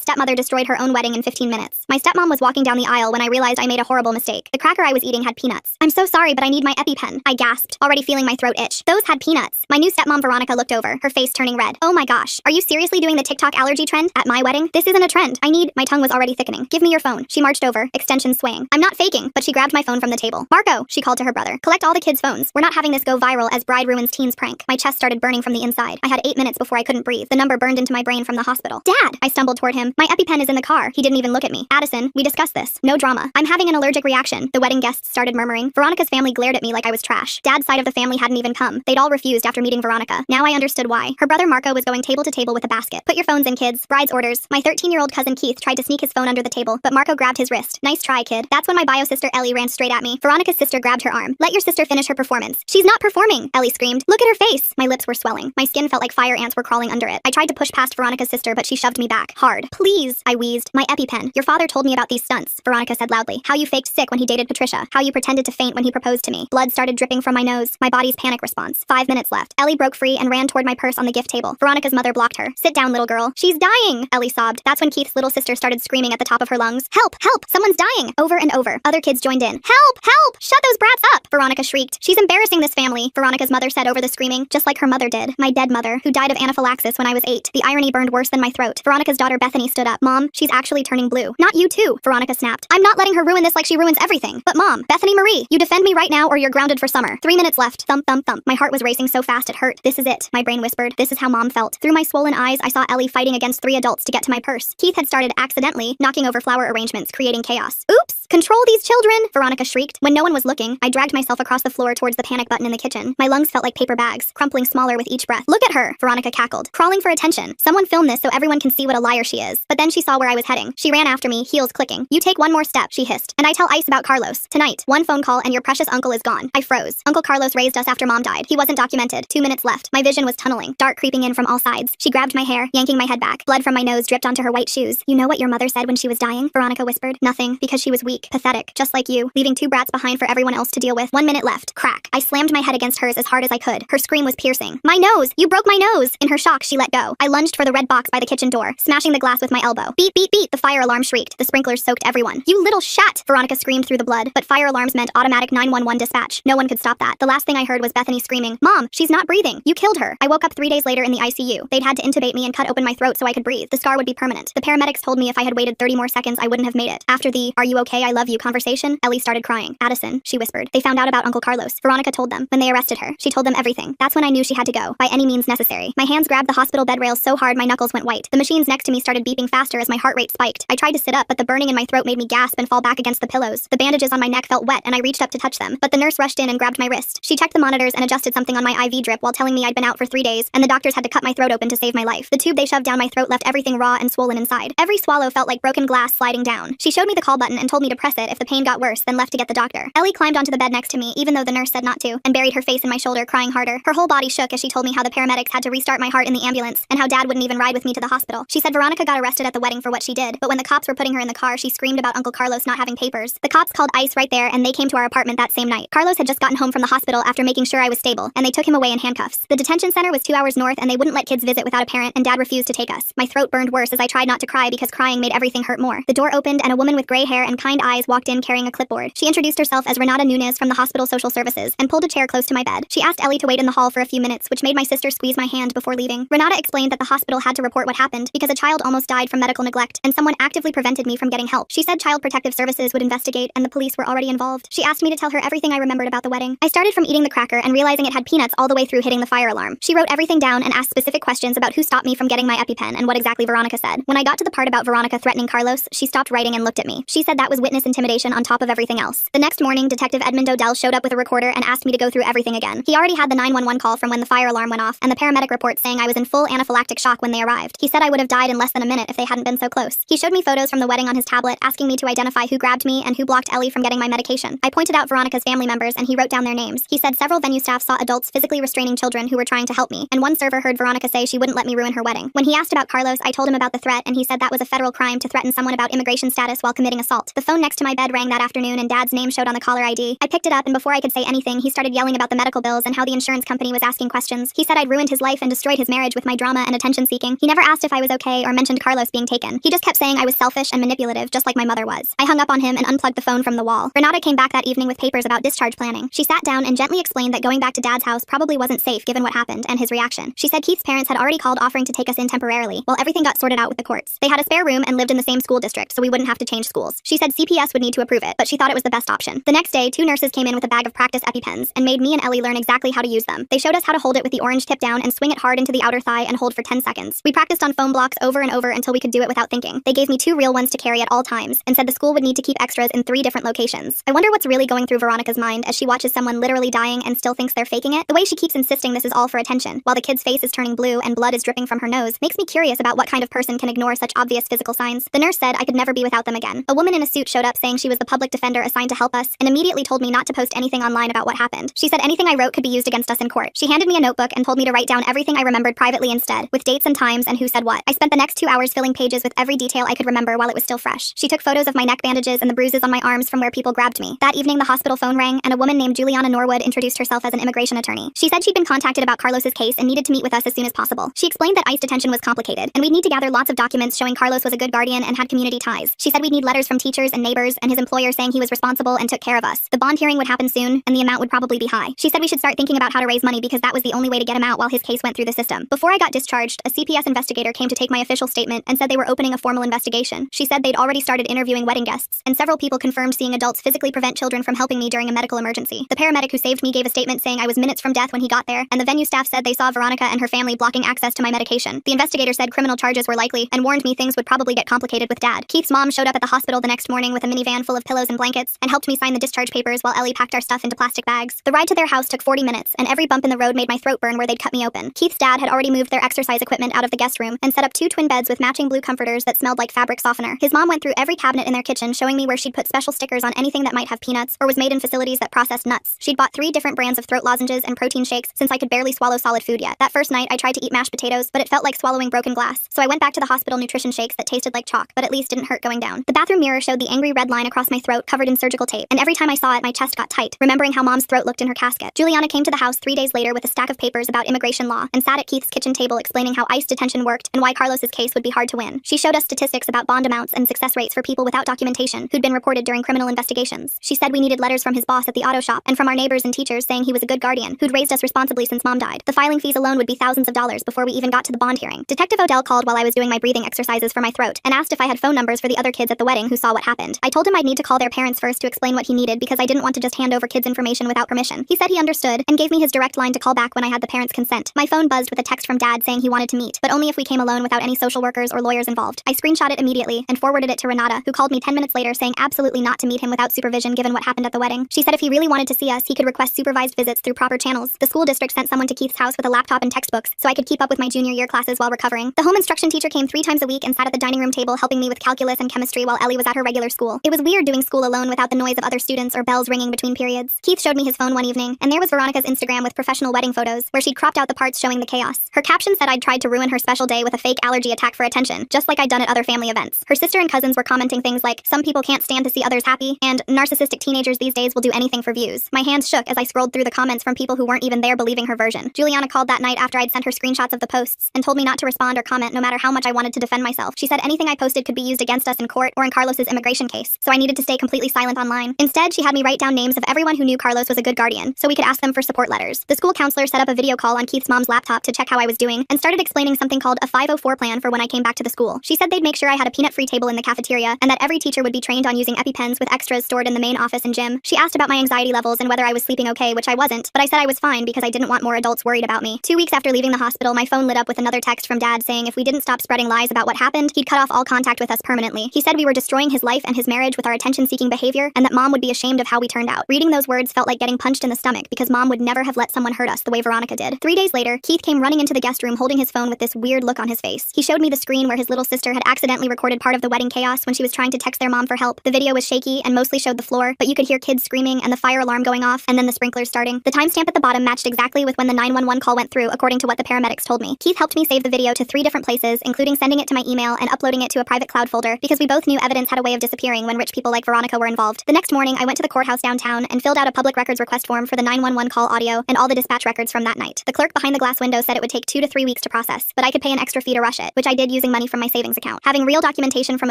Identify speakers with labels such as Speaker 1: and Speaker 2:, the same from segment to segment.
Speaker 1: that stepmother destroyed her own wedding in 15 minutes. My stepmom was walking down the aisle when I realized I made a horrible mistake. The cracker I was eating had peanuts. I'm so sorry, but I need my EpiPen, I gasped, already feeling my throat itch. Those had peanuts. My new stepmom Veronica looked over, her face turning red. Oh my gosh, are you seriously doing the TikTok allergy trend at my wedding? This isn't a trend. My tongue was already thickening. Give me your phone. She marched over, extension swaying. I'm not faking, but she grabbed my phone from the table. Marco, she called to her brother. Collect all the kids' phones. We're not having this go viral as bride ruins teens prank. My chest started burning from the inside. I had 8 minutes before I couldn't breathe. The number burned into my brain from the hospital. Dad! I stumbled toward him. My EpiPen is in the car. He didn't even look at me. Addison, we discussed this. No drama. I'm having an allergic reaction. The wedding guests started murmuring. Veronica's family glared at me like I was trash. Dad's side of the family hadn't even come. They'd all refused after meeting Veronica. Now I understood why. Her brother Marco was going table to table with a basket. Put your phones in, kids. Bride's orders. My 13-year-old cousin Keith tried to sneak his phone under the table, but Marco grabbed his wrist. Nice try, kid. That's when my bio sister Ellie ran straight at me. Veronica's sister grabbed her arm. Let your sister finish her performance. She's not performing, Ellie screamed. Look at her face. My lips were swelling. My skin felt like fire ants were crawling under it. I tried to push past Veronica's sister, but she shoved me back. Hard. Please, I wheezed. My EpiPen. Your father told me about these stunts, Veronica said loudly. How you faked sick when he dated Patricia. How you pretended to faint when he proposed to me. Blood started dripping from my nose. My body's panic response. 5 minutes left. Ellie broke free and ran toward my purse on the gift table. Veronica's mother blocked her. Sit down, little girl. She's dying, Ellie sobbed. That's when Keith's little sister started screaming at the top of her lungs. Help! Help! Someone's dying! Over and over. Other kids joined in. Help! Help! Shut those brats up! Veronica shrieked. She's embarrassing this family, Veronica's mother said over the screaming, just like her mother did. My dead mother, who died of anaphylaxis when I was 8. The irony burned worse than my throat. Veronica's daughter Bethany stood up. Mom, she's actually turning blue. Not you too, Veronica snapped. I'm not letting her ruin this like she ruins everything. But Mom, Bethany Marie, you defend me right now or you're grounded for summer. 3 minutes left. Thump, thump, thump. My heart was racing so fast it hurt. This is it, my brain whispered. This is how Mom felt. Through my swollen eyes, I saw Ellie fighting against 3 adults to get to my purse. Keith had started accidentally knocking over flower arrangements, creating chaos. Oops! Control these children! Veronica shrieked. When no one was looking, I dragged myself across the floor towards the panic button in the kitchen. My lungs felt like paper bags, crumpling smaller with each breath. Look at her! Veronica cackled, crawling for attention. Someone film this so everyone can see what a liar she is. But then she saw where I was heading. She ran after me, heels clicking. You take one more step, she hissed. And I tell Ice about Carlos. Tonight, one phone call and your precious uncle is gone. I froze. Uncle Carlos raised us after Mom died. He wasn't documented. 2 minutes left. My vision was tunneling, dark creeping in from all sides. She grabbed my hair, yanking my head back. Blood from my nose dripped onto her white shoes. You know what your mother said when she was dying? Veronica whispered. Nothing, because she was weak, pathetic, just like you, leaving 2 brats behind for everyone else to deal with. 1 minute left. Crack. I slammed my head against hers as hard as I could. Her scream was piercing. My nose! You broke my nose! In her shock, she let go. I lunged for the red box by the kitchen door, smashing the glass with my elbow. Beep, beep, beep! The fire alarm shrieked. The sprinklers soaked everyone. You little shat! Veronica screamed through the blood, but fire alarms meant automatic 911 dispatch. No one could stop that. The last thing I heard was Bethany screaming, Mom, she's not breathing. You killed her. I woke up 3 days later in the ICU. They'd had to intubate me and cut open my throat so I could breathe. The scar would be permanent. The paramedics told me if I had waited 30 more seconds, I wouldn't have made it. After the, are you okay, I love you conversation, Ellie started crying. Addison, she whispered. They found out about Uncle Carlos. Veronica told them. When they arrested her, she told them everything. That's when I knew she had to go, by any means necessary. My hands grabbed the hospital bed rails so hard my knuckles went white. The machines next to me started beeping faster as my heart rate spiked. I tried to sit up, but the burning in my throat made me gasp and fall back against the pillows. The bandages on my neck felt wet and I reached up to touch them, but the nurse rushed in and grabbed my wrist. She checked the monitors and adjusted something on my IV drip while telling me I'd been out for 3 days, and the doctors had to cut my throat open to save my life. The tube they shoved down my throat left everything raw and swollen inside. Every swallow felt like broken glass sliding down. She showed me the call button and told me to press it if the pain got worse, then left to get the doctor. Ellie climbed onto the bed next to me, even though the nurse said not to, and buried her face in my shoulder, crying harder. Her whole body shook as she told me how the paramedics had to restart my heart in the ambulance, and how Dad wouldn't even ride with me to the hospital. She said Veronica got arrested at the wedding for what she did, but when the cops were putting her in the car, she screamed about Uncle Carlos not having papers. The cops called ICE right there, and they came to our apartment that same night. Carlos had just gotten home from the hospital after making sure I was stable, and they took him away in handcuffs. The detention center was 2 hours north, and they wouldn't let kids visit without a parent, and Dad refused to take us. My throat burned worse as I tried not to cry because crying made everything hurt more. The door opened, and a woman with gray hair and kind eyes walked in carrying a clipboard. She introduced herself as Renata Nunez from the hospital social services, and pulled a chair close to my bed. She asked Ellie to wait in the hall for a few minutes, which made my sister squeeze my hand before leaving. Renata explained that the hospital had to report what happened because a child almost died from medical neglect, and someone actively prevented me from getting help. She said Child Protective Services would investigate, and the police were already involved. She asked me to tell her everything I remembered about the wedding. I started from eating the cracker and realizing it had peanuts all the way through hitting the fire alarm. She wrote everything down and asked specific questions about who stopped me from getting my EpiPen and what exactly Veronica said. When I got to the part about Veronica threatening Carlos, she stopped writing and looked at me. She said that was witness intimidation on top of everything else. The next morning, Detective Edmund Odell showed up with a recorder and asked me to go through everything again. He already had the 911 call from when the fire alarm went off, and the paramedic report saying I was in full anaphylactic shock when they arrived. He said I would have died in less than a minute if they hadn't been so close. He showed me photos from the wedding on his tablet, asking me to identify who grabbed me and who blocked Ellie from getting my medication. I pointed out Veronica's family members and he wrote down their names. He said several venue staff saw adults physically restraining children who were trying to help me, and one server heard Veronica say she wouldn't let me ruin her wedding. When he asked about Carlos, I told him about the threat, and he said that was a federal crime to threaten someone about immigration status while committing assault. The phone phone next to my bed rang that afternoon and Dad's name showed on the caller ID. I picked it up and before I could say anything, he started yelling about the medical bills and how the insurance company was asking questions. He said I'd ruined his life and destroyed his marriage with my drama and attention seeking. He never asked if I was okay or mentioned Carlos being taken. He just kept saying I was selfish and manipulative, just like my mother was. I hung up on him and unplugged the phone from the wall. Renata came back that evening with papers about discharge planning. She sat down and gently explained that going back to Dad's house probably wasn't safe given what happened and his reaction. She said Keith's parents had already called offering to take us in temporarily, while everything got sorted out with the courts. They had a spare room and lived in the same school district, so we wouldn't have to change schools. She said CPS would need to approve it, but she thought it was the best option. The next day, 2 nurses came in with a bag of practice EpiPens and made me and Ellie learn exactly how to use them. They showed us how to hold it with the orange tip down and swing it hard into the outer thigh and hold for 10 seconds. We practiced on foam blocks over and over until we could do it without thinking. They gave me 2 real ones to carry at all times and said the school would need to keep extras in 3 different locations. I wonder what's really going through Veronica's mind as she watches someone literally dying and still thinks they're faking it. The way she keeps insisting this is all for attention, while the kid's face is turning blue and blood is dripping from her nose, makes me curious about what kind of person can ignore such obvious physical signs. The nurse said I could never be without them again. A woman in a suit showed up saying she was the public defender assigned to help us and immediately told me not to post anything online about what happened. She said anything I wrote could be used against us in court. She handed me a notebook and told me to write down everything I remembered privately instead, with dates and times and who said what. I spent the next 2 hours filling pages with every detail I could remember while it was still fresh. She took photos of my neck bandages and the bruises on my arms from where people grabbed me. That evening, the hospital phone rang and a woman named Juliana Norwood introduced herself as an immigration attorney. She said she'd been contacted about Carlos's case and needed to meet with us as soon as possible. She explained that ICE detention was complicated and we'd need to gather lots of documents showing Carlos was a good guardian and had community ties. She said we'd need letters from teachers and neighbors and his employer saying he was responsible and took care of us. The bond hearing would happen soon and the amount would probably be high. She said we should start thinking about how to raise money because that was the only way to get him out while his case went through the system. Before I got discharged, a CPS investigator came to take my official statement and said they were opening a formal investigation. She said they'd already started interviewing wedding guests, and several people confirmed seeing adults physically prevent children from helping me during a medical emergency. The paramedic who saved me gave a statement saying I was minutes from death when he got there, and the venue staff said they saw Veronica and her family blocking access to my medication. The investigator said criminal charges were likely and warned me things would probably get complicated with Dad. Keith's mom showed up at the hospital the next morning with a minivan full of pillows and blankets and helped me sign the discharge papers while Ellie packed our stuff into plastic bags. The ride to their house took 40 minutes, and every bump in the road made my throat burn where they'd cut me open. Keith's dad had already moved their exercise equipment out of the guest room and set up 2 twin beds with matching blue comforters that smelled like fabric softener. His mom went through every cabinet in their kitchen, showing me where she'd put special stickers on anything that might have peanuts or was made in facilities that processed nuts. She'd bought 3 different brands of throat lozenges and protein shakes since I could barely swallow solid food yet. That first night, I tried to eat mashed potatoes, but it felt like swallowing broken glass. So I went back to the hospital nutrition shakes that tasted like chalk, but at least didn't hurt going down. The bathroom mirror showed the angry red line across my throat covered in surgical tape, and every time I saw it, my chest got tight, remembering how Mom's throat looked in her casket. Juliana came to the house 3 days later with a stack of papers about immigration law and sat at Keith's kitchen table explaining how ICE detention worked and why Carlos's case would be hard to win. She showed us statistics about bond amounts and success rates for people without documentation who'd been reported during criminal investigations. She said we needed letters from his boss at the auto shop and from our neighbors and teachers saying he was a good guardian who'd raised us responsibly since Mom died. The filing fees alone would be thousands of dollars before we even got to the bond hearing. Detective Odell called while I was doing my breathing exercises for my throat and asked if I had phone numbers for the other kids at the wedding who saw what happened. I told him I'd need to call their parents first to explain what he needed because I didn't want to just hand over kids' information without permission. He said he understood and gave me his direct line to call back when I had the parents' consent. My phone buzzed with a text from Dad saying he wanted to meet, but only if we came alone without any social workers or lawyers involved. I screenshot it immediately and forwarded it to Renata, who called me 10 minutes later saying absolutely not to meet him without supervision given what happened at the wedding. She said if he really wanted to see us, he could request supervised visits through proper channels. The school district sent someone to Keith's house with a laptop and textbooks so I could keep up with my junior year classes while recovering. The home instruction teacher came 3 times a week and sat at the dining room table helping me with calculus and chemistry while Ellie was at her regular school. It was weird doing school alone without the noise of other students or bells ringing between periods. Keith showed me his phone one evening, and there was Veronica's Instagram with professional wedding photos, where she'd cropped out the parts showing the chaos. Her caption said I'd tried to ruin her special day with a fake allergy attack for attention, just like I'd done at other family events. Her sister and cousins were commenting things like, some people can't stand to see others happy, and narcissistic teenagers these days will do anything for views. My hands shook as I scrolled through the comments from people who weren't even there believing her version. Juliana called that night after I'd sent her screenshots of the posts, and told me not to respond or comment no matter how much I wanted to defend myself. She said anything I posted could be used against us in court or in Carlos's immigration case, so I needed to stay completely silent online. Instead, she had me write down names of everyone who knew Carlos was a good guardian, so we could ask them for support letters. The school counselor set up a video call on Keith's mom's laptop to check how I was doing, and started explaining something called a 504 plan for when I came back to the school. She said they'd make sure I had a peanut-free table in the cafeteria, and that every teacher would be trained on using EpiPens with extras stored in the main office and gym. She asked about my anxiety levels and whether I was sleeping okay, which I wasn't, but I said I was fine because I didn't want more adults worried about me. 2 weeks after leaving the hospital, my phone lit up with another text from Dad saying if we didn't stop spreading lies about what happened, he'd cut off all contact with us permanently. He said we were destroying his life and his marriage with our attention-seeking behavior, and that Mom would be ashamed of how we turned out. Reading those words felt like getting punched in the stomach because Mom would never have let someone hurt us the way Veronica did. 3 days later, Keith came running into the guest room holding his phone with this weird look on his face. He showed me the screen where his little sister had accidentally recorded part of the wedding chaos when she was trying to text their mom for help. The video was shaky and mostly showed the floor, but you could hear kids screaming and the fire alarm going off and then the sprinklers starting. The timestamp at the bottom matched exactly with when the 911 call went through, according to what the paramedics told me. Keith helped me save the video to 3 different places, including sending it to my email and uploading it to a private cloud folder because we both knew evidence had a way of disappearing hearing when rich people like Veronica were involved. The next morning, I went to the courthouse downtown and filled out a public records request form for the 911 call audio and all the dispatch records from that night. The clerk behind the glass window said it would take 2 to 3 weeks to process, but I could pay an extra fee to rush it, which I did using money from my savings account. Having real documentation from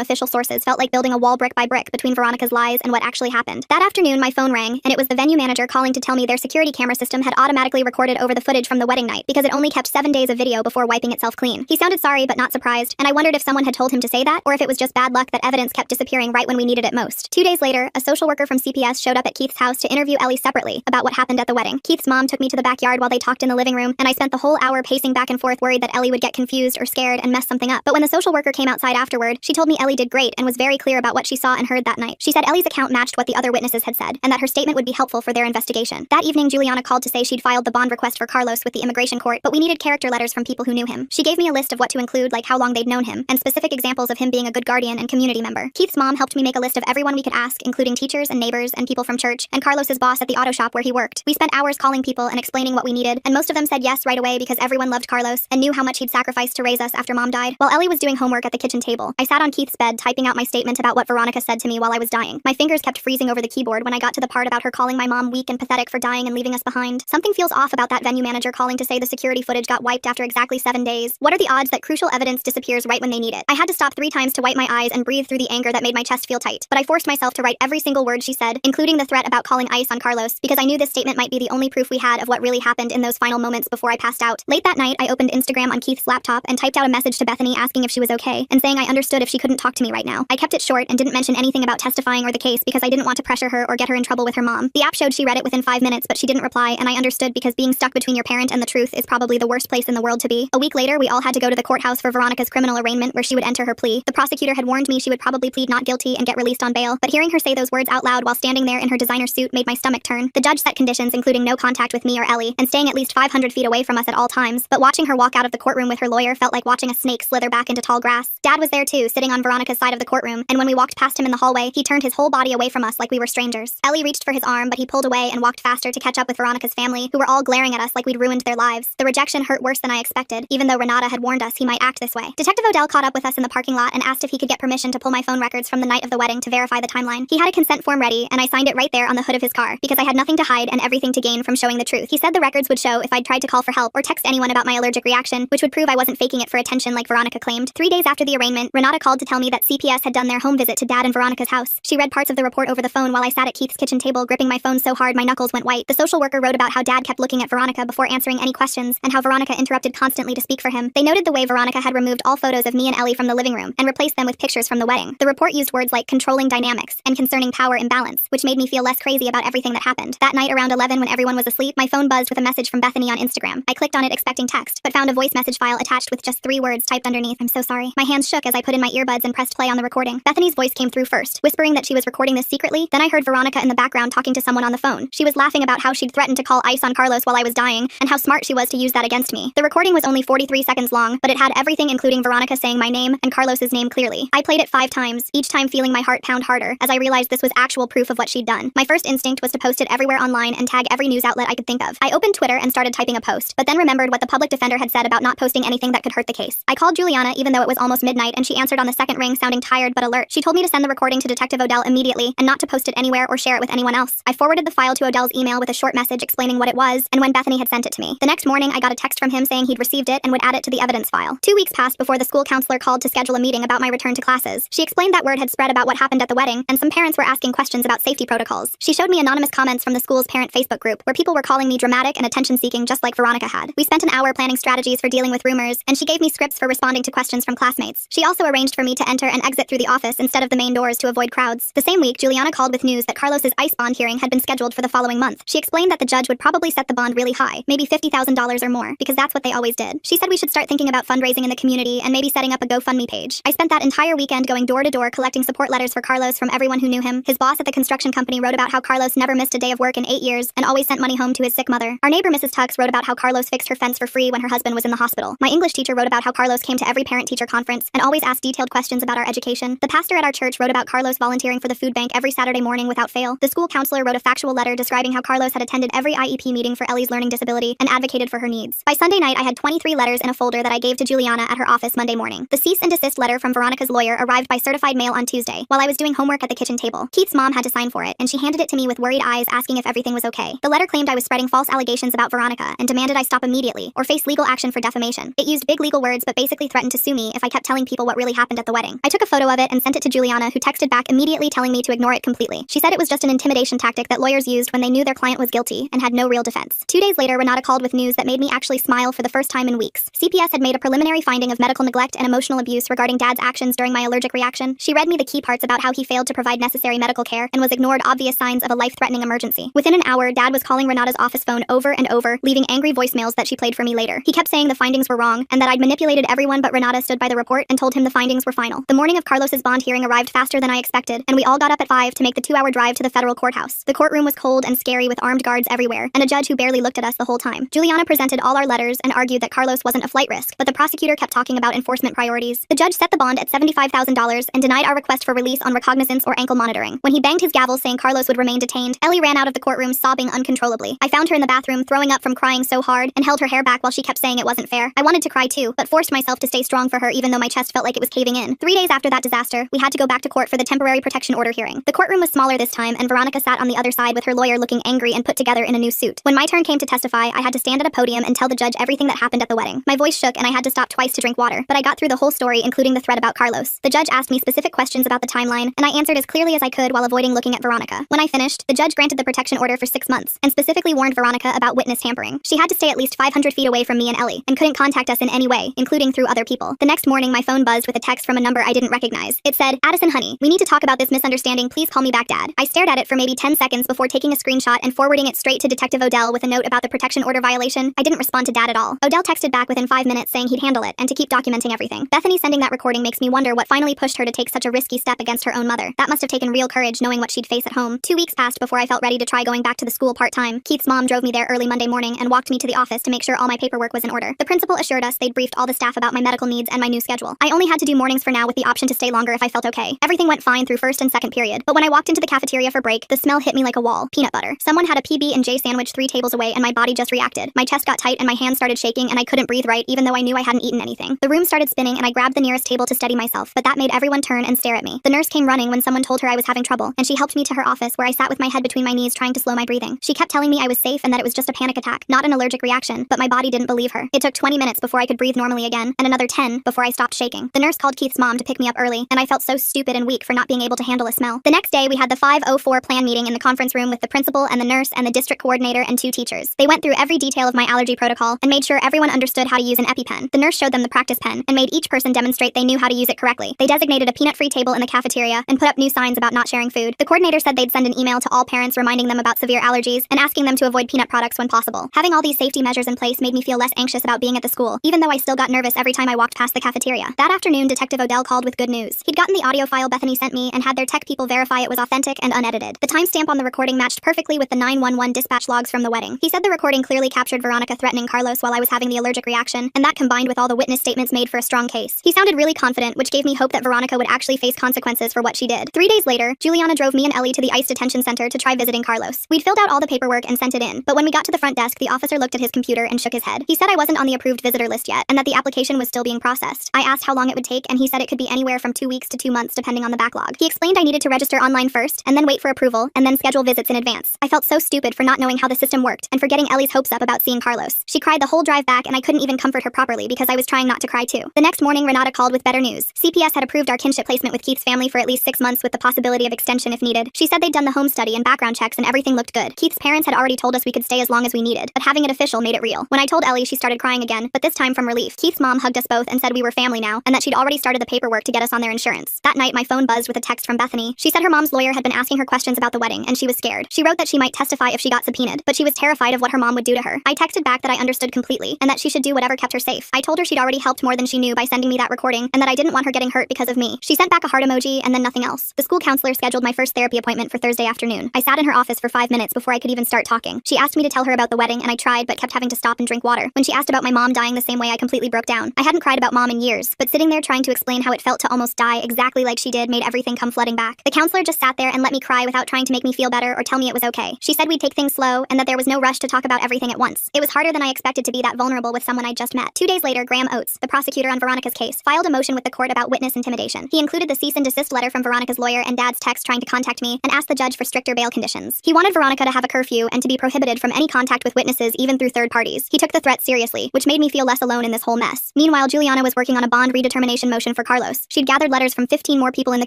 Speaker 1: official sources felt like building a wall brick by brick between Veronica's lies and what actually happened. That afternoon, my phone rang, and it was the venue manager calling to tell me their security camera system had automatically recorded over the footage from the wedding night because it only kept 7 days of video before wiping itself clean. He sounded sorry but not surprised, and I wondered if someone had told him to say that, or if it was just bad luck that evidence kept disappearing right when we needed it most. 2 days later, a social worker from CPS showed up at Keith's house to interview Ellie separately about what happened at the wedding. Keith's mom took me to the backyard while they talked in the living room, and I spent the whole hour pacing back and forth worried that Ellie would get confused or scared and mess something up. But when the social worker came outside afterward, she told me Ellie did great and was very clear about what she saw and heard that night. She said Ellie's account matched what the other witnesses had said, and that her statement would be helpful for their investigation. That evening, Juliana called to say she'd filed the bond request for Carlos with the immigration court, but we needed character letters from people who knew him. She gave me a list of what to include, like how long they'd known him, and specific examples of him being a good guardian and community member. Keith's mom helped me make a list of everyone we could ask, including teachers and neighbors and people from church, and Carlos's boss at the auto shop where he worked. We spent hours calling people and explaining what we needed, and most of them said yes right away because everyone loved Carlos and knew how much he'd sacrificed to raise us after mom died. While Ellie was doing homework at the kitchen table, I sat on Keith's bed typing out my statement about what Veronica said to me while I was dying. My fingers kept freezing over the keyboard when I got to the part about her calling my mom weak and pathetic for dying and leaving us behind. Something feels off about that venue manager calling to say the security footage got wiped after exactly 7 days. What are the odds that crucial evidence disappears right when they need it? I had to stop 3 times to wipe my eyes and breathe through the anger that made my chest feel tight. But I forced myself to write every single word she said, including the threat about calling ICE on Carlos, because I knew this statement might be the only proof we had of what really happened in those final moments before I passed out. Late that night, I opened Instagram on Keith's laptop and typed out a message to Bethany asking if she was okay, and saying I understood if she couldn't talk to me right now. I kept it short and didn't mention anything about testifying or the case because I didn't want to pressure her or get her in trouble with her mom. The app showed she read it within 5 minutes, but she didn't reply, and I understood because being stuck between your parent and the truth is probably the worst place in the world to be. A week later, we all had to go to the courthouse for Veronica's criminal arraignment where she would enter her plea. The prosecutor had warned me she would probably plead not guilty and get released on bail, but hearing her say those words out loud while standing there in her designer suit made my stomach turn. The judge set conditions including no contact with me or Ellie, and staying at least 500 feet away from us at all times, but watching her walk out of the courtroom with her lawyer felt like watching a snake slither back into tall grass. Dad was there too, sitting on Veronica's side of the courtroom, and when we walked past him in the hallway, he turned his whole body away from us like we were strangers. Ellie reached for his arm, but he pulled away and walked faster to catch up with Veronica's family, who were all glaring at us like we'd ruined their lives. The rejection hurt worse than I expected, even though Renata had warned us he might act this way. Detective Odell caught up with us in the parking lot and asked if he could get permission to pull my phone records from the night of the wedding to verify the timeline. He had a consent form ready, and I signed it right there on the hood of his car, because I had nothing to hide and everything to gain from showing the truth. He said the records would show if I'd tried to call for help or text anyone about my allergic reaction, which would prove I wasn't faking it for attention like Veronica claimed. 3 days after the arraignment, Renata called to tell me that CPS had done their home visit to Dad and Veronica's house. She read parts of the report over the phone while I sat at Keith's kitchen table gripping my phone so hard my knuckles went white. The social worker wrote about how Dad kept looking at Veronica before answering any questions, and how Veronica interrupted constantly to speak for him. They noted the way Veronica had removed all photos of me and Ellie from the living room and replaced them with pictures from the wedding. The report used words like controlling dynamics and concerning power imbalance, which made me feel less crazy about everything that happened. That night around 11 when everyone was asleep, my phone buzzed with a message from Bethany on Instagram. I clicked on it expecting text, but found a voice message file attached with just 3 words typed underneath. I'm so sorry. My hands shook as I put in my earbuds and pressed play on the recording. Bethany's voice came through first, whispering that she was recording this secretly. Then I heard Veronica in the background talking to someone on the phone. She was laughing about how she'd threatened to call ICE on Carlos while I was dying, and how smart she was to use that against me. The recording was only 43 seconds long, but it had everything including Veronica saying my name and Carlos's name clearly. I played it 5 times, each time feeling my heart pound harder as I realized this was actual proof of what she'd done. My first instinct was to post it everywhere online and tag every news outlet I could think of. I opened Twitter and started typing a post, but then remembered what the public defender had said about not posting anything that could hurt the case. I called Juliana even though it was almost midnight, and she answered on the second ring sounding tired but alert. She told me to send the recording to Detective Odell immediately and not to post it anywhere or share it with anyone else. I forwarded the file to Odell's email with a short message explaining what it was and when Bethany had sent it to me. The next morning, I got a text from him saying he'd received it and would add it to the evidence file. 2 weeks passed before the school counselor called to schedule a meeting about my return to classes. She explained that word had spread about what happened at the wedding, and some parents were asking questions about safety protocols. She showed me anonymous comments from the school's parent Facebook group, where people were calling me dramatic and attention-seeking just like Veronica had. We spent an hour planning strategies for dealing with rumors, and she gave me scripts for responding to questions from classmates. She also arranged for me to enter and exit through the office instead of the main doors to avoid crowds. The same week, Juliana called with news that Carlos's ICE bond hearing had been scheduled for the following month. She explained that the judge would probably set the bond really high, maybe $50,000 or more, because that's what they always did. She said we should start thinking about fundraising in the community and maybe setting up a GoFundMe page. I spent that entire weekend going door to door collecting support letters for Carlos from everyone who knew him. His boss at the construction company wrote about how Carlos never missed a day of work in 8 years and always sent money home to his sick mother. Our neighbor Mrs. Tux wrote about how Carlos fixed her fence for free when her husband was in the hospital. My English teacher wrote about how Carlos came to every parent-teacher conference and always asked detailed questions about our education. The pastor at our church wrote about Carlos volunteering for the food bank every Saturday morning without fail. The school counselor wrote a factual letter describing how Carlos had attended every IEP meeting for Ellie's learning disability and advocated for her needs. By Sunday night, I had 23 letters in a folder that I gave to Juliana at her office Monday morning. The cease and desist letter from Veronica's lawyer arrived by certified mail on Tuesday. Thursday, while I was doing homework at the kitchen table. Keith's mom had to sign for it, and she handed it to me with worried eyes asking if everything was okay. The letter claimed I was spreading false allegations about Veronica and demanded I stop immediately or face legal action for defamation. It used big legal words but basically threatened to sue me if I kept telling people what really happened at the wedding. I took a photo of it and sent it to Juliana, who texted back immediately telling me to ignore it completely. She said it was just an intimidation tactic that lawyers used when they knew their client was guilty and had no real defense. 2 days later, Renata called with news that made me actually smile for the first time in weeks. CPS had made a preliminary finding of medical neglect and emotional abuse regarding Dad's actions during my allergic reaction. She read me the key parts about how he failed to provide necessary medical care and was ignored obvious signs of a life-threatening emergency. Within an hour, Dad was calling Renata's office phone over and over, leaving angry voicemails that she played for me later. He kept saying the findings were wrong and that I'd manipulated everyone but Renata stood by the report and told him the findings were final. The morning of Carlos's bond hearing arrived faster than I expected, and we all got up at 5 to make the 2-hour drive to the federal courthouse. The courtroom was cold and scary with armed guards everywhere, and a judge who barely looked at us the whole time. Juliana presented all our letters and argued that Carlos wasn't a flight risk, but the prosecutor kept talking about enforcement priorities. The judge set the bond at $75,000 and denied our request for release on recognizance or ankle monitoring. When he banged his gavel saying Carlos would remain detained, Ellie ran out of the courtroom sobbing uncontrollably. I found her in the bathroom throwing up from crying so hard and held her hair back while she kept saying it wasn't fair. I wanted to cry too, but forced myself to stay strong for her even though my chest felt like it was caving in. 3 days after that disaster, we had to go back to court for the temporary protection order hearing. The courtroom was smaller this time, and Veronica sat on the other side with her lawyer looking angry and put together in a new suit. When my turn came to testify, I had to stand at a podium and tell the judge everything that happened at the wedding. My voice shook and I had to stop twice to drink water, but I got through the whole story, including the thread about Carlos. The judge asked me specific questions about the timeline, and I answered as clearly as I could while avoiding looking at Veronica. When I finished, the judge granted the protection order for 6 months, and specifically warned Veronica about witness tampering. She had to stay at least 500 feet away from me and Ellie, and couldn't contact us in any way, including through other people. The next morning, my phone buzzed with a text from a number I didn't recognize. It said, "Addison honey, we need to talk about this misunderstanding, please call me back Dad." I stared at it for maybe 10 seconds before taking a screenshot and forwarding it straight to Detective Odell with a note about the protection order violation. I didn't respond to Dad at all. Odell texted back within 5 minutes saying he'd handle it, and to keep documenting everything. Bethany sending that recording makes me wonder what finally pushed her to take such a risky step against her own mother. That must have taken real courage knowing what she'd face at home. 2 weeks passed before I felt ready to try going back to the school part-time. Keith's mom drove me there early Monday morning and walked me to the office to make sure all my paperwork was in order. The principal assured us they'd briefed all the staff about my medical needs and my new schedule. I only had to do mornings for now with the option to stay longer if I felt okay. Everything went fine through first and second period, but when I walked into the cafeteria for break, the smell hit me like a wall. Peanut butter. Someone had a PB&J sandwich 3 tables away and my body just reacted. My chest got tight and my hands started shaking and I couldn't breathe right even though I knew I hadn't eaten anything. The room started spinning and I grabbed the nearest table to steady myself, but that made everyone turn and stare at me. The nurse came running when someone told her I was having trouble, and she helped me to her office where I sat with my head between my knees trying to slow my breathing. She kept telling me I was safe and that it was just a panic attack, not an allergic reaction, but my body didn't believe her. It took 20 minutes before I could breathe normally again, and another 10 before I stopped shaking. The nurse called Keith's mom to pick me up early, and I felt so stupid and weak for not being able to handle a smell. The next day, we had the 5:04 plan meeting in the conference room with the principal and the nurse and the district coordinator and 2 teachers. They went through every detail of my allergy protocol and made sure everyone understood how to use an EpiPen. The nurse showed them the practice pen and made each person demonstrate they knew how to use it correctly. They designated a peanut-free table in the cafeteria and put up new signs about not sharing food. The coordinator said they'd send an email to all parents reminding them about severe allergies and asking them to avoid peanut products when possible. Having all these safety measures in place made me feel less anxious about being at the school, even though I still got nervous every time I walked past the cafeteria. That afternoon, Detective Odell called with good news. He'd gotten the audio file Bethany sent me and had their tech people verify it was authentic and unedited. The timestamp on the recording matched perfectly with the 911 dispatch logs from the wedding. He said the recording clearly captured Veronica threatening Carlos while I was having the allergic reaction, and that combined with all the witness statements made for a strong case. He sounded really confident, which gave me hope that Veronica would actually face consequences for what she did. 3 days later, Juliana drove me and Ellie to the ICE detention center to try visiting Carlos. We'd filled out all the paperwork and sent it in, but when we got to the front desk, the officer looked at his computer and shook his head. He said I wasn't on the approved visitor list yet, and that the application was still being processed. I asked how long it would take, and he said it could be anywhere from 2 weeks to 2 months depending on the backlog. He explained I needed to register online first, and then wait for approval, and then schedule visits in advance. I felt so stupid for not knowing how the system worked, and for getting Ellie's hopes up about seeing Carlos. She cried the whole drive back, and I couldn't even comfort her properly because I was trying not to cry too. The next morning, Renata called with better news. CPS had approved our kinship placement with Keith's family for at least 6 months with the possibility of extension if needed. She said they'd done the home study and background checks and everything looked good. Keith's parents had already told us we could stay as long as we needed, but having it official made it real. When I told Ellie, she started crying again, but this time from relief. Keith's mom hugged us both and said we were family now, and that she'd already started the paperwork to get us on their insurance. That night, my phone buzzed with a text from Bethany. She said her mom's lawyer had been asking her questions about the wedding, and she was scared. She wrote that she might testify if she got subpoenaed, but she was terrified of what her mom would do to her. I texted back that I understood completely, and that she should do whatever kept her safe. I told her she'd already helped more than she knew by sending me that recording, and that I didn't want her getting hurt because of me. She sent back a heart emoji and then nothing else. The school counselor scheduled my first therapy appointment for Thursday afternoon. I sat in her office for 5 minutes before I could even start talking. She asked me to tell her about the wedding, and I tried, but kept having to stop and drink water. When she asked about my mom dying the same way, I completely broke down. I hadn't cried about mom in years, but sitting there trying to explain how it felt to almost die exactly like she did made everything come flooding back. The counselor just sat there and let me cry without trying to make me feel better or tell me it was okay. She said we'd take things slow and that there was no rush to talk about everything at once. It was harder than I expected to be that vulnerable with someone I'd just met. 2 days later, Graham Oates, the prosecutor on Veronica's case, filed a motion with the court about witness intimidation. He included the cease and and desist letter from Veronica's lawyer and Dad's text trying to contact me, and asked the judge for stricter bail conditions. He wanted Veronica to have a curfew and to be prohibited from any contact with witnesses even through third parties. He took the threat seriously, which made me feel less alone in this whole mess. Meanwhile, Juliana was working on a bond redetermination motion for Carlos. She'd gathered letters from 15 more people in the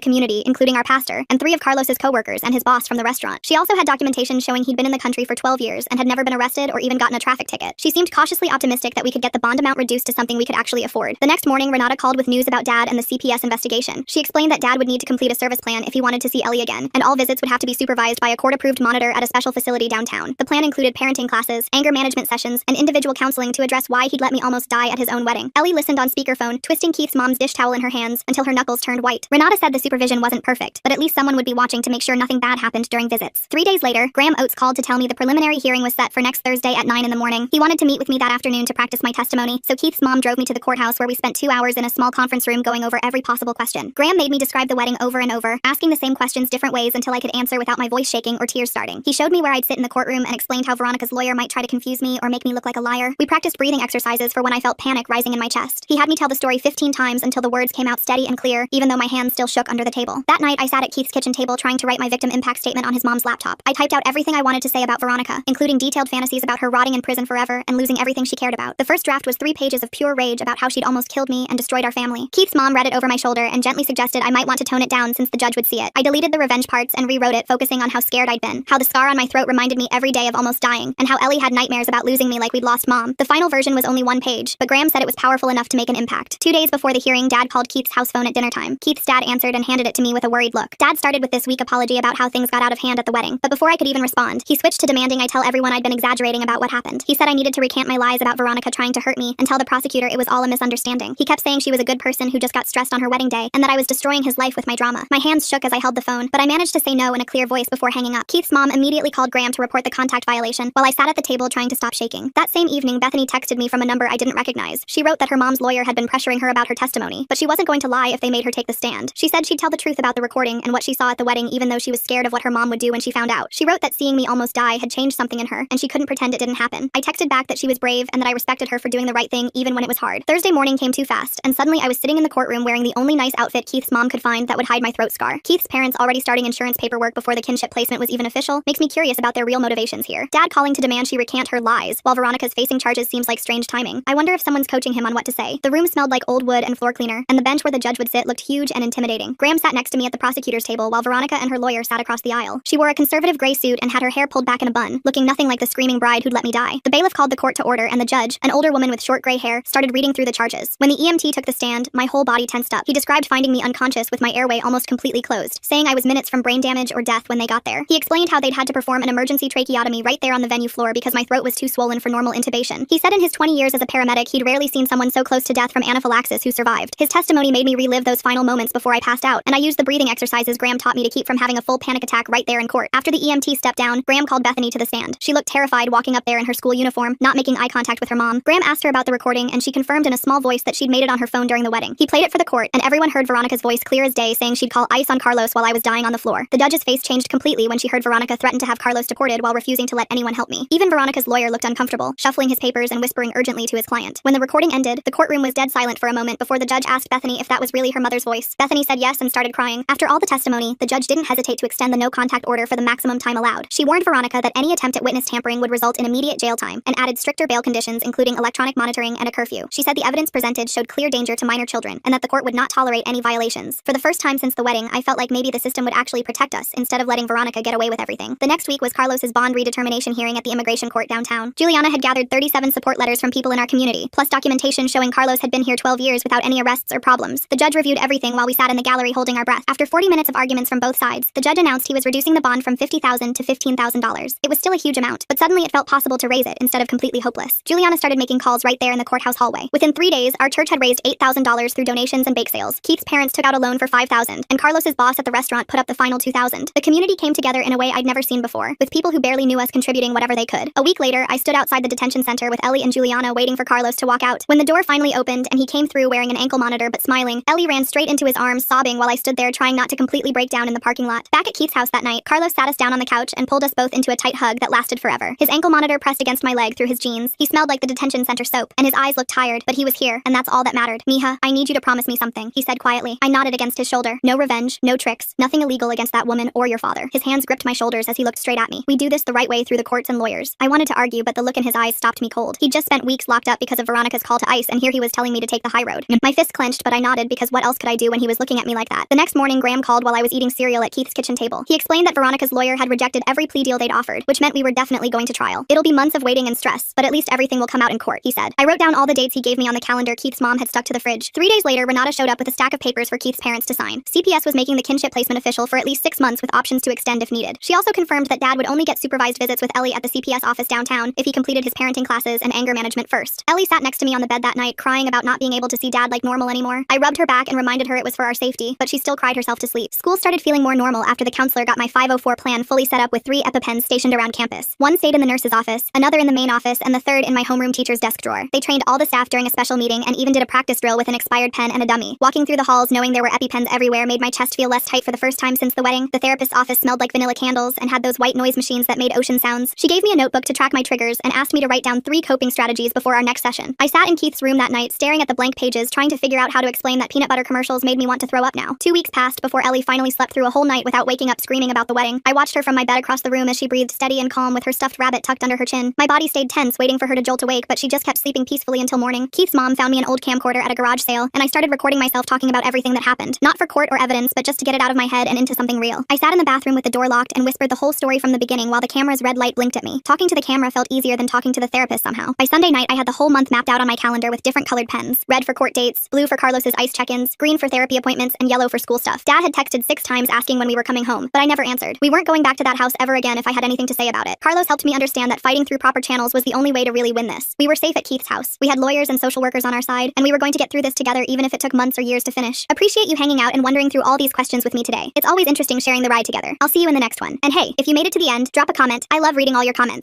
Speaker 1: community, including our pastor, and 3 of Carlos's co-workers and his boss from the restaurant. She also had documentation showing he'd been in the country for 12 years and had never been arrested or even gotten a traffic ticket. She seemed cautiously optimistic that we could get the bond amount reduced to something we could actually afford. The next morning, Renata called with news about Dad and the CPS investigation. She explained that Dad would need to complete a service plan if he wanted to see Ellie again, and all visits would have to be supervised by a court-approved monitor at a special facility downtown. The plan included parenting classes, anger management sessions, and individual counseling to address why he'd let me almost die at his own wedding. Ellie listened on speakerphone, twisting Keith's mom's dish towel in her hands until her knuckles turned white. Renata said the supervision wasn't perfect, but at least someone would be watching to make sure nothing bad happened during visits. 3 days later, Graham Oates called to tell me the preliminary hearing was set for next Thursday at 9 in the morning. He wanted to meet with me that afternoon to practice my testimony, so Keith's mom drove me to the courthouse where we spent 2 hours in a small conference room going over every possible question. Graham made me describe the wedding over and over, asking the same questions different ways until I could answer without my voice shaking or tears starting. He showed me where I'd sit in the courtroom and explained how Veronica's lawyer might try to confuse me or make me look like a liar. We practiced breathing exercises for when I felt panic rising in my chest. He had me tell the story 15 times until the words came out steady and clear, even though my hands still shook under the table. That night, I sat at Keith's kitchen table trying to write my victim impact statement on his mom's laptop. I typed out everything I wanted to say about Veronica, including detailed fantasies about her rotting in prison forever and losing everything she cared about. The first draft was 3 pages of pure rage about how she'd almost killed me and destroyed our family. Keith's mom read it over my shoulder and gently suggested I might want to tone it down since the judge would see it. I deleted the revenge parts and rewrote it, focusing on how scared I'd been, how the scar on my throat reminded me every day of almost dying, and how Ellie had nightmares about losing me like we'd lost Mom. The final version was only 1 page, but Graham said it was powerful enough to make an impact. 2 days before the hearing, Dad called Keith's house phone at dinner time. Keith's dad answered and handed it to me with a worried look. Dad started with this weak apology about how things got out of hand at the wedding, but before I could even respond, he switched to demanding I tell everyone I'd been exaggerating about what happened. He said I needed to recant my lies about Veronica trying to hurt me and tell the prosecutor it was all a misunderstanding. He kept saying she was a good person who just got stressed on her wedding day and that I was destroying his life with my drama. My hands shook as I held the phone, but I managed to say no in a clear voice before hanging up. Keith's mom immediately called Graham to report the contact violation while I sat at the table trying to stop shaking. That same evening, Bethany texted me from a number I didn't recognize. She wrote that her mom's lawyer had been pressuring her about her testimony, but she wasn't going to lie if they made her take the stand. She said she'd tell the truth about the recording and what she saw at the wedding even though she was scared of what her mom would do when she found out. She wrote that seeing me almost die had changed something in her, and she couldn't pretend it didn't happen. I texted back that she was brave and that I respected her for doing the right thing even when it was hard. Thursday morning came too fast, and suddenly I was sitting in the courtroom wearing the only nice outfit Keith's mom could find that would hide my throat scar. Keith's parents already starting insurance paperwork before the kinship placement was even official makes me curious about their real motivations here. Dad calling to demand she recant her lies, while Veronica's facing charges seems like strange timing. I wonder if someone's coaching him on what to say. The room smelled like old wood and floor cleaner, and the bench where the judge would sit looked huge and intimidating. Graham sat next to me at the prosecutor's table while Veronica and her lawyer sat across the aisle. She wore a conservative gray suit and had her hair pulled back in a bun, looking nothing like the screaming bride who'd let me die. The bailiff called the court to order, and the judge, an older woman with short gray hair, started reading through the charges. When the EMT took the stand, my whole body tensed up. He described finding me unconscious with my airway almost completely closed, saying I was minutes from brain damage or death when they got there. He explained how they'd had to perform an emergency tracheotomy right there on the venue floor because my throat was too swollen for normal intubation. He said in his 20 years as a paramedic, he'd rarely seen someone so close to death from anaphylaxis who survived. His testimony made me relive those final moments before I passed out, and I used the breathing exercises Graham taught me to keep from having a full panic attack right there in court. After the EMT stepped down, Graham called Bethany to the stand. She looked terrified walking up there in her school uniform, not making eye contact with her mom. Graham asked her about the recording, and she confirmed in a small voice that she'd made it on her phone during the wedding. He played it for the court, and everyone heard Veronica's voice clear as day saying she'd call ice on Carlos while I was dying on the floor. The judge's face changed completely when she heard Veronica threaten to have Carlos deported while refusing to let anyone help me. Even Veronica's lawyer looked uncomfortable, shuffling his papers and whispering urgently to his client. When the recording ended, the courtroom was dead silent for a moment before the judge asked Bethany if that was really her mother's voice. Bethany said yes and started crying. After all the testimony, the judge didn't hesitate to extend the no-contact order for the maximum time allowed. She warned Veronica that any attempt at witness tampering would result in immediate jail time, and added stricter bail conditions including electronic monitoring and a curfew. She said the evidence presented showed clear danger to minor children, and that the court would not tolerate any violations. For the first time since the wedding, I felt like maybe the system would actually protect us instead of letting Veronica get away with everything. The next week was Carlos's bond redetermination hearing at the immigration court downtown. Juliana had gathered 37 support letters from people in our community, plus documentation showing Carlos had been here 12 years without any arrests or problems. The judge reviewed everything while we sat in the gallery holding our breath. After 40 minutes of arguments from both sides, the judge announced he was reducing the bond from $50,000 to $15,000. It was still a huge amount, but suddenly it felt possible to raise it instead of completely hopeless. Juliana started making calls right there in the courthouse hallway. Within 3 days, our church had raised $8,000 through donations and bake sales. Keith's parents took out a loan for $5,000, and Carlos's boss at the restaurant put up the final $2,000. The community came together in a way I'd never seen before, with people who barely knew us contributing whatever they could. A week later, I stood outside the detention center with Ellie and Juliana waiting for Carlos to walk out. When the door finally opened and he came through wearing an ankle monitor but smiling, Ellie ran straight into his arms, sobbing while I stood there trying not to completely break down in the parking lot. Back at Keith's house that night, Carlos sat us down on the couch and pulled us both into a tight hug that lasted forever. His ankle monitor pressed against my leg through his jeans. He smelled like the detention center soap, and his eyes looked tired, but he was here, and that's all that mattered. Mija, I need you to promise me something, he said quietly. I nodded patted against his shoulder. No revenge, no tricks, nothing illegal against that woman or your father. His hands gripped my shoulders as he looked straight at me. We do this the right way through the courts and lawyers. I wanted to argue, but the look in his eyes stopped me cold. He'd just spent weeks locked up because of Veronica's call to ICE, and here he was telling me to take the high road. My fist clenched, but I nodded because what else could I do when he was looking at me like that? The next morning, Graham called while I was eating cereal at Keith's kitchen table. He explained that Veronica's lawyer had rejected every plea deal they'd offered, which meant we were definitely going to trial. It'll be months of waiting and stress, but at least everything will come out in court, he said. I wrote down all the dates he gave me on the calendar Keith's mom had stuck to the fridge. 3 days later, Renata showed up with a stack of papers for Keith's parents to sign. CPS was making the kinship placement official for at least 6 months with options to extend if needed. She also confirmed that Dad would only get supervised visits with Ellie at the CPS office downtown if he completed his parenting classes and anger management first. Ellie sat next to me on the bed that night, crying about not being able to see Dad like normal anymore. I rubbed her back and reminded her it was for our safety, but she still cried herself to sleep. School started feeling more normal after the counselor got my 504 plan fully set up with 3 EpiPens stationed around campus. One stayed in the nurse's office, another in the main office, and the third in my homeroom teacher's desk drawer. They trained all the staff during a special meeting and even did a practice drill with an expired pen and a dummy. Walking through the halls knowing there were EpiPens everywhere made my chest feel less tight for the first time since the wedding. The therapist's office smelled like vanilla candles and had those white noise machines that made ocean sounds. She gave me a notebook to track my triggers and asked me to write down 3 coping strategies before our next session. I sat in Keith's room that night staring at the blank pages, trying to figure out how to explain that peanut butter commercials made me want to throw up now. 2 weeks passed before Ellie finally slept through a whole night without waking up screaming about the wedding. I watched her from my bed across the room as she breathed steady and calm with her stuffed rabbit tucked under her chin. My body stayed tense, waiting for her to jolt awake, but she just kept sleeping peacefully until morning. Keith's mom found me an old camcorder at a garage sale, and I started recording myself talking about everything that happened. Not for court or evidence, but just to get it out of my head and into something real. I sat in the bathroom with the door locked and whispered the whole story from the beginning while the camera's red light blinked at me. Talking to the camera felt easier than talking to the therapist somehow. By Sunday night, I had the whole month mapped out on my calendar with different colored pens. Red for court dates, blue for Carlos's ICE check-ins, green for therapy appointments, and yellow for school stuff. Dad had texted 6 times asking when we were coming home, but I never answered. We weren't going back to that house ever again if I had anything to say about it. Carlos helped me understand that fighting through proper channels was the only way to really win this. We were safe at Keith's house. We had lawyers and social workers on our side, and we were going to get through this together even if it took months or years to finish. Appreciate you hanging out and wondering through all these questions with me today. It's always interesting sharing the ride together. I'll see you in the next one. And hey, if you made it to the end, drop a comment. I love reading all your comments.